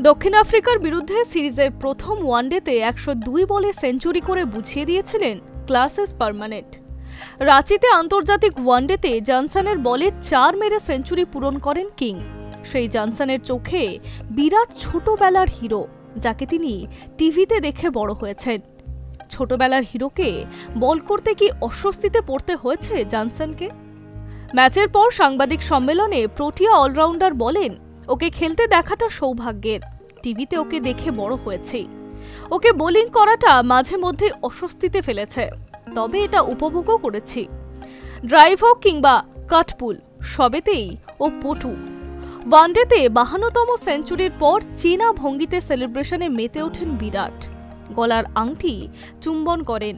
দক্ষিণ আফ্রিকার বিরুদ্ধে সিরিজের প্রথম ওয়ানডেতে ১০২ বলে সেঞ্চুরি করে বুঝিয়ে দিয়েছিলেন ক্লাস ইজ পার্মানেন্ট। রাঁচিতে আন্তর্জাতিক ওয়ানডেতে জনসনের বলে ৪ মেরে সেঞ্চুরি পূরণ করেন কিং। সেই জনসনের চোখে বিরাট ছোটবেলার হিরো, যাকে তিনি টিভিতে দেখে বড় হয়েছেন। ছোটবেলার হিরোকে বল করতে কি অস্বস্তিতে পড়তে হয়েছে জনসনকে? ম্যাচের পর সাংবাদিক সম্মেলনে প্রোটিয়া অলরাউন্ডার বলেন, ওকে খেলতে দেখাটা সৌভাগ্যের। টিভিতে ওকে দেখে বড় হয়েছি। ওকে বোলিং করাটা মাঝে মধ্যে অস্বস্তিতে ফেলেছে, তবে এটা উপভোগও করেছি। ড্রাইভ হোক কিংবা কাটপুল, সবেতেই ও পটু। ওয়ানডেতে ৫২তম সেঞ্চুরির পর চীনা ভঙ্গিতে সেলিব্রেশনে মেতে ওঠেন বিরাট। গলার আংটি চুম্বন করেন,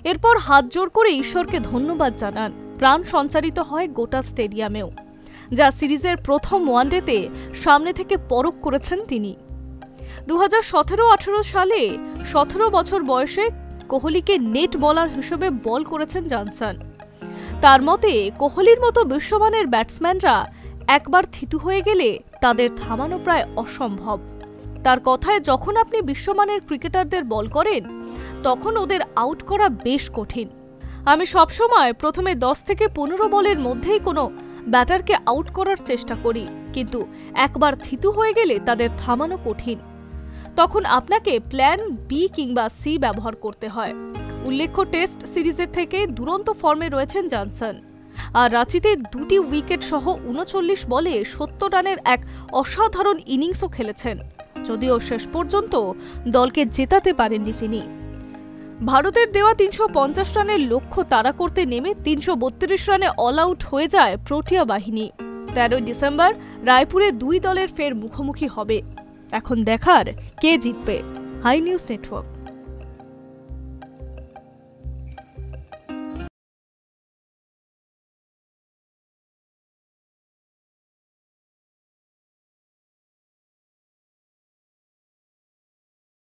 এরপর হাত জোড় করে ঈশ্বরকে ধন্যবাদ জানান। প্রাণ সঞ্চারিত হয় গোটা স্টেডিয়ামেও, যা সিরিজের প্রথম ওয়ানডেতে সামনে থেকে পরখ করেছেন তিনি। ২০১৭-১৮ সালে ১৭ বছর বয়সে কোহলিকে নেট বোলার হিসেবে বল করেছেন জনসন। তার মতে, কোহলির মতো বিশ্বমানের ব্যাটসম্যানরা একবার থিতু হয়ে গেলে তাদের থামানো প্রায় অসম্ভব। তার কথায়, যখন আপনি বিশ্বমানের ক্রিকেটারদের বল করেন, তখন ওদের আউট করা বেশ কঠিন। আমি সবসময় প্রথমে ১০ থেকে ১৫ বলের মধ্যেই কোনো ব্যাটারকে আউট করার চেষ্টা করি, কিন্তু একবার থিতু হয়ে গেলে তাদের থামানো কঠিন। তখন আপনাকে প্ল্যান বি কিংবা সি ব্যবহার করতে হয়। উল্লেখ্য, টেস্ট সিরিজের থেকে দুরন্ত ফর্মে রয়েছেন জনসন। আর রাঁচিতে ২টি উইকেট সহ ৩৯ বলে ৭০ রানের এক অসাধারণ ইনিংসও খেলেছেন, যদিও শেষ পর্যন্ত দলকে জেতাতে পারেননি তিনি। ভারতের দেওয়া ৩৫০ রানের লক্ষ্য তাড়া করতে নেমে ৩৩২ রানে অল আউট হয়ে যায় প্রোটিয়া বাহিনী। ১৩ ডিসেম্বর রায়পুরে দুই দলের ফের মুখোমুখি হবে। এখন দেখার কে জিতবে। High News network.